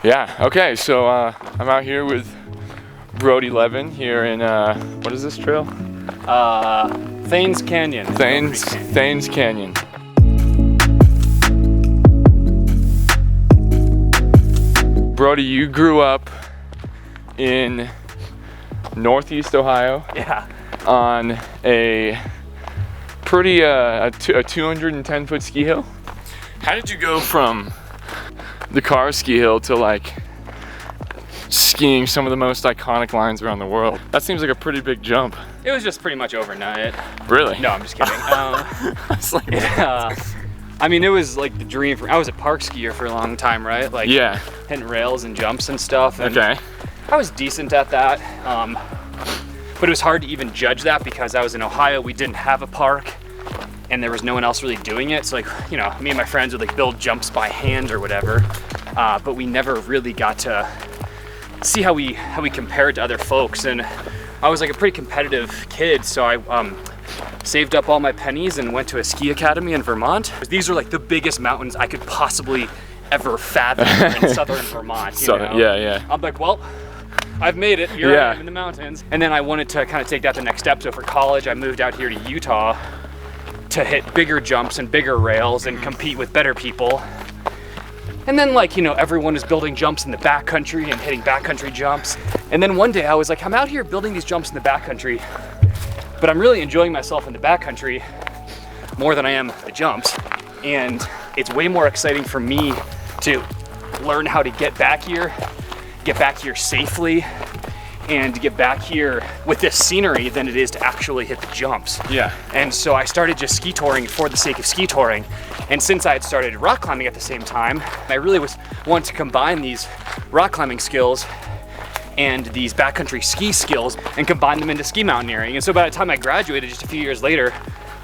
Yeah, okay, so I'm out here with Brody Leven here in, what is this trail? Thanes Canyon. Thanes Canyon. Brody, you grew up in Northeast Ohio. Yeah. On a pretty, a 210-foot ski hill. How did you go from the car ski hill to like skiing some of the most iconic lines around the world? That seems like a pretty big jump. It was just pretty much overnight. Really? No, I'm just kidding. I mean, it was like the dream I was a park skier for a long time, right? Like, yeah, hitting rails and jumps and stuff. And okay. I was decent at that. But it was hard to even judge that because I was in Ohio, we didn't have a park and there was no one else really doing it. So like, you know, me and my friends would like build jumps by hand or whatever, but we never really got to see how we compared to other folks. And I was like a pretty competitive kid, so I saved up all my pennies and went to a ski academy in Vermont. These are like the biggest mountains I could possibly ever fathom in southern Vermont. You know? Yeah. I'm like, well, I've made it, here I am in the mountains. And then I wanted to kind of take that the next step. So for college, I moved out here to Utah to hit bigger jumps and bigger rails and compete with better people. And then like, you know, everyone is building jumps in the backcountry and hitting backcountry jumps. And then one day I was like, I'm out here building these jumps in the backcountry, but I'm really enjoying myself in the backcountry more than I am the jumps. And it's way more exciting for me to learn how to get back here safely, and to get back here with this scenery than it is to actually hit the jumps. Yeah. And so I started just ski touring for the sake of ski touring. And since I had started rock climbing at the same time, I really wanted to combine these rock climbing skills and these backcountry ski skills and combine them into ski mountaineering. And so by the time I graduated, just a few years later,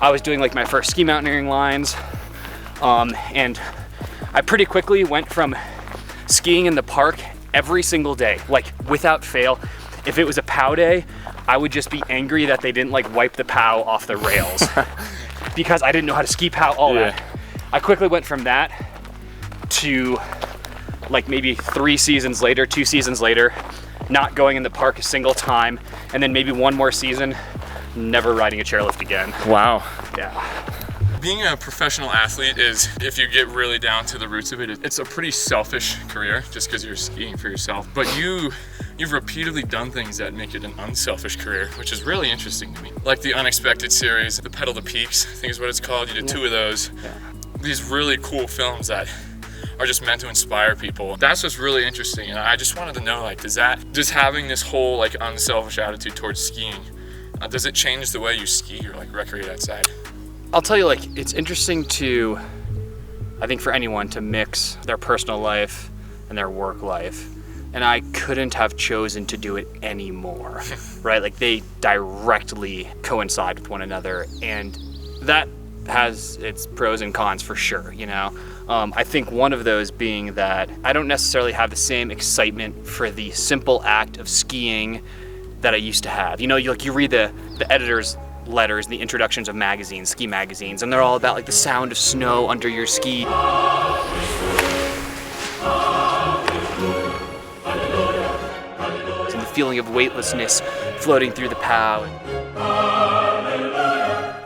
I was doing like my first ski mountaineering lines. And I pretty quickly went from skiing in the park every single day, like without fail. If it was a POW day, I would just be angry that they didn't like wipe the POW off the rails because I didn't know how to ski POW, all that. I quickly went from that to like maybe 2 seasons later, not going in the park a single time, and then maybe one more season, never riding a chairlift again. Wow. Yeah. Being a professional athlete is, if you get really down to the roots of it, it's a pretty selfish career just because you're skiing for yourself. But you've repeatedly done things that make it an unselfish career, which is really interesting to me. Like the Unexpected series, the Pedal the Peaks, I think is what it's called. You did 2 of those. Yeah. These really cool films that are just meant to inspire people. That's what's really interesting. And I just wanted to know, like, does having this whole like unselfish attitude towards skiing, does it change the way you ski or like recreate outside? I'll tell you, like, it's interesting to, I think for anyone to mix their personal life and their work life. And I couldn't have chosen to do it anymore, right? Like they directly coincide with one another, and that has its pros and cons for sure, you know? I think one of those being that I don't necessarily have the same excitement for the simple act of skiing that I used to have. You know, you read the editor's letters and the introductions of magazines, ski magazines, and they're all about like the sound of snow under your ski. And the feeling of weightlessness floating through the POW.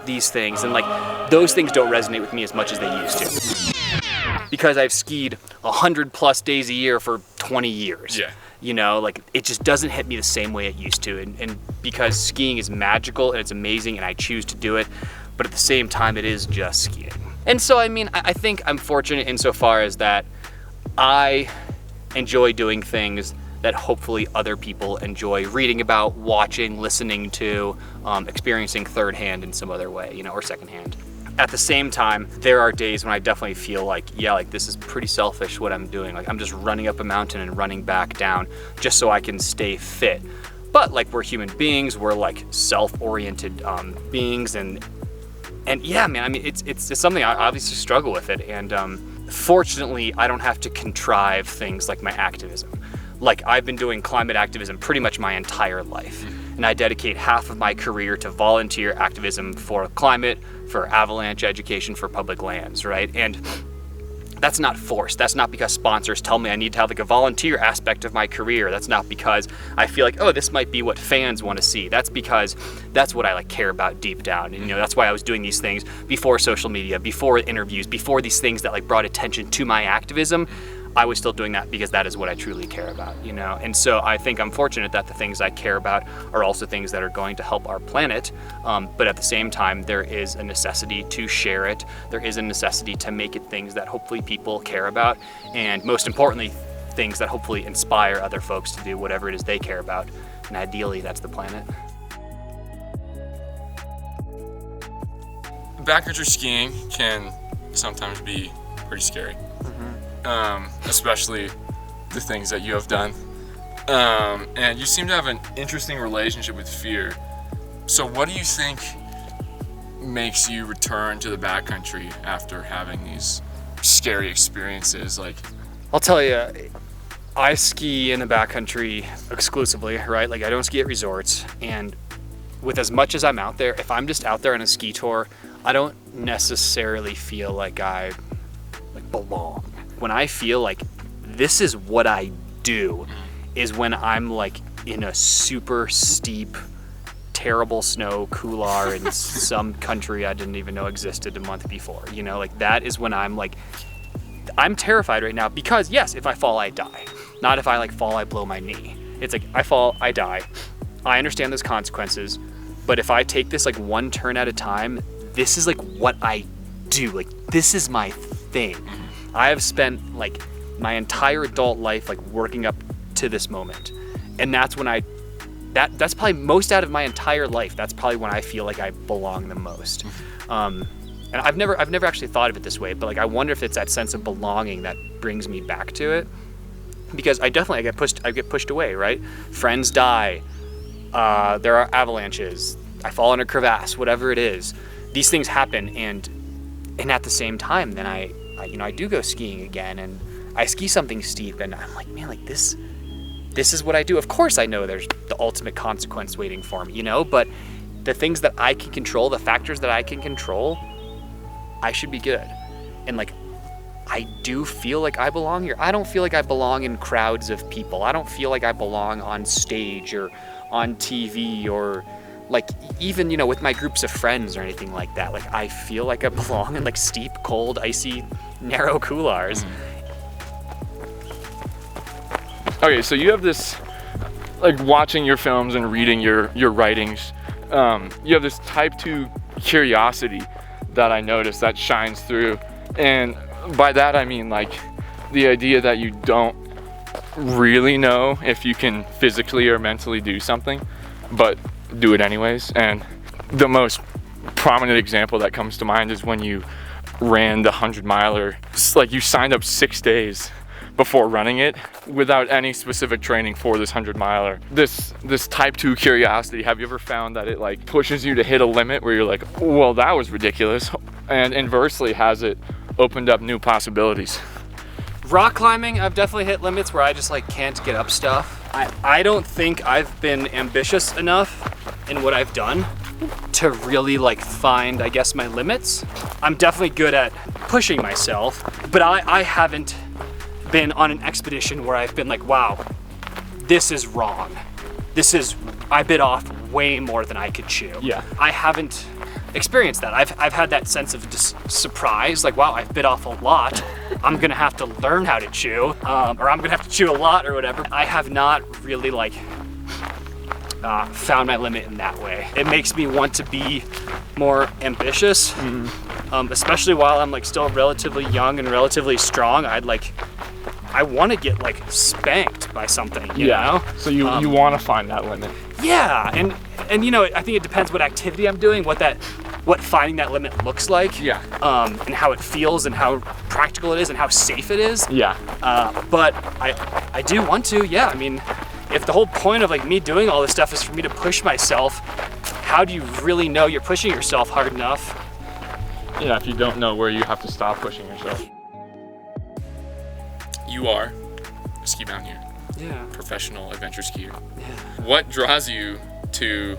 These things, and like those things don't resonate with me as much as they used to. Because I've skied 100+ days a year for 20 years. Yeah. You know, like it just doesn't hit me the same way it used to. And because skiing is magical and it's amazing and I choose to do it, but at the same time, it is just skiing. And so, I mean, I think I'm fortunate insofar as that I enjoy doing things that hopefully other people enjoy reading about, watching, listening to, experiencing third-hand in some other way, you know, or second-hand. At the same time, there are days when I definitely feel like, yeah, like this is pretty selfish what I'm doing. Like I'm just running up a mountain and running back down just so I can stay fit. But like we're human beings, we're like self-oriented beings, and yeah, man, I mean, it's something I obviously struggle with it. And fortunately, I don't have to contrive things like my activism. Like I've been doing climate activism pretty much my entire life. And I dedicate half of my career to volunteer activism for climate, for avalanche education, for public lands, right? And that's not forced. That's not because sponsors tell me I need to have like a volunteer aspect of my career. That's not because I feel like, oh, this might be what fans want to see. That's because that's what I like care about deep down. And that's why I was doing these things before social media, before interviews, before these things that like brought attention to my activism. I was still doing that because that is what I truly care about, And so I think I'm fortunate that the things I care about are also things that are going to help our planet. But at the same time, there is a necessity to share it. There is a necessity to make it things that hopefully people care about. And most importantly, things that hopefully inspire other folks to do whatever it is they care about. And ideally, that's the planet. Backcountry skiing can sometimes be pretty scary. Especially the things that you have done. And you seem to have an interesting relationship with fear. So what do you think makes you return to the backcountry after having these scary experiences? Like, I'll tell you, I ski in the backcountry exclusively, right? Like I don't ski at resorts. And with as much as I'm out there, if I'm just out there on a ski tour, I don't necessarily feel like I belong. When I feel like this is what I do is when I'm like in a super steep, terrible snow couloir in some country I didn't even know existed a month before. Like that is when I'm like, I'm terrified right now because yes, if I fall, I die. Not if I like fall, I blow my knee. It's like I fall, I die. I understand those consequences, but if I take this like one turn at a time, this is like what I do. Like this is my thing. I have spent like my entire adult life like working up to this moment. And that's when that's probably most out of my entire life. That's probably when I feel like I belong the most. And I've never actually thought of it this way, but like I wonder if it's that sense of belonging that brings me back to it. Because I get pushed away, right? Friends die. There are avalanches. I fall in a crevasse, whatever it is. These things happen and at the same time then I do go skiing again and I ski something steep and I'm like, man, like this is what I do. Of course I know there's the ultimate consequence waiting for me, but the things that I can control, the factors that I can control, I should be good. And like, I do feel like I belong here. I don't feel like I belong in crowds of people. I don't feel like I belong on stage or on TV or like even, with my groups of friends or anything like that. Like I feel like I belong in like steep, cold, icy, narrow couloirs. Okay, so you have this, like watching your films and reading your writings, you have this type 2 curiosity that I notice that shines through. And by that I mean like the idea that you don't really know if you can physically or mentally do something, but do it anyways. And the most prominent example that comes to mind is when you ran the 100-miler. It's like you signed up 6 days before running it without any specific training for this 100-miler. This type 2 curiosity, have you ever found that it like pushes you to hit a limit where you're like, well, that was ridiculous, and inversely has it opened up new possibilities? Rock climbing, I've definitely hit limits where I just like can't get up stuff. I don't think I've been ambitious enough in what I've done to really like find, I guess, my limits. I'm definitely good at pushing myself, but I haven't been on an expedition where I've been like, wow, this is wrong. I bit off way more than I could chew. Yeah. I haven't experienced that. I've had that sense of just surprise, like, wow, I've bit off a lot. I'm gonna have to learn how to chew, or I'm gonna have to chew a lot or whatever. I have not really like found my limit in that way. It makes me want to be more ambitious, especially while I'm like still relatively young and relatively strong. I want to get like spanked by something, you know? So you want to find that limit. Yeah, and I think it depends what activity I'm doing, what finding that limit looks like. Yeah. And how it feels and how practical it is and how safe it is. Yeah. But I do want to, yeah. I mean, if the whole point of like me doing all this stuff is for me to push myself, how do you really know you're pushing yourself hard enough? Yeah, if you don't know where you have to stop pushing yourself. You are a ski mountaineer. Yeah. Professional adventure skier. Yeah. What draws you to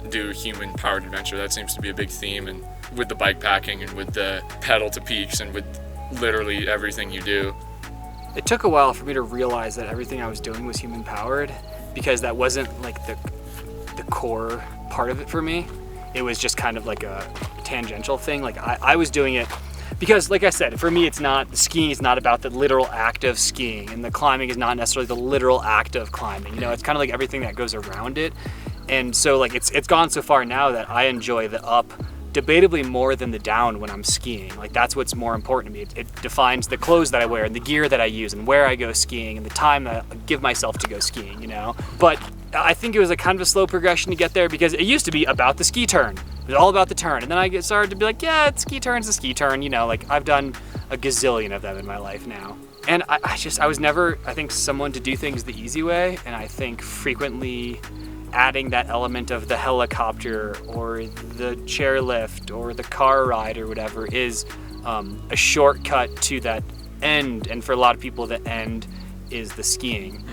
do human-powered adventure? That seems to be a big theme, and with the bike packing and with the pedal to peaks and with literally everything you do. It took a while for me to realize that everything I was doing was human powered, because that wasn't like the core part of it for me. It was just kind of like a tangential thing. Like I was doing it because, like I said, for me, it's not, the skiing is not about the literal act of skiing, and the climbing is not necessarily the literal act of climbing. You know, it's kind of like everything that goes around it. And so like it's gone so far now that I enjoy the up debatably more than the down when I'm skiing. Like that's what's more important to me. It defines the clothes that I wear and the gear that I use and where I go skiing and the time that I give myself to go skiing, you know? But I think it was a kind of a slow progression to get there, because it used to be about the ski turn. It was all about the turn. And then I started to be like, yeah, ski turn's a ski turn, you know, like I've done a gazillion of them in my life now. And I was never, I think, someone to do things the easy way. And I think frequently adding that element of the helicopter or the chairlift or the car ride or whatever is a shortcut to that end. And for a lot of people, the end is the skiing,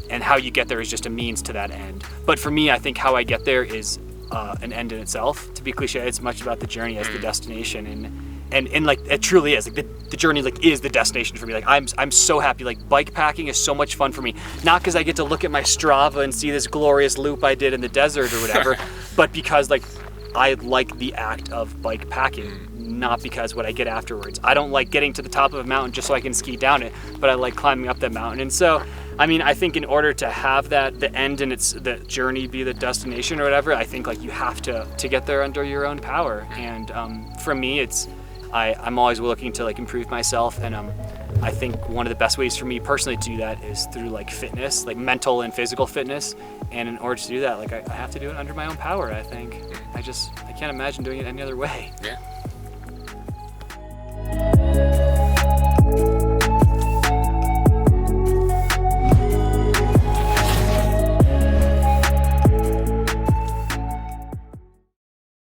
and how you get there is just a means to that end. But for me, I think how I get there is an end in itself. To be cliche, it's much about the journey as the destination, and like it truly is. Like the journey like is the destination for me. Like I'm so happy. Like bike packing is so much fun for me. Not because I get to look at my Strava and see this glorious loop I did in the desert or whatever, but because like I like the act of bike packing, not because what I get afterwards. I don't like getting to the top of a mountain just so I can ski down it, but I like climbing up that mountain. And so, I mean, I think in order to have that, the end and the journey be the destination or whatever, I think like you have to get there under your own power. And for me, I'm always looking to like improve myself, and I think one of the best ways for me personally to do that is through like fitness, like mental and physical fitness. And in order to do that, like I have to do it under my own power, I think. I can't imagine doing it any other way. Yeah.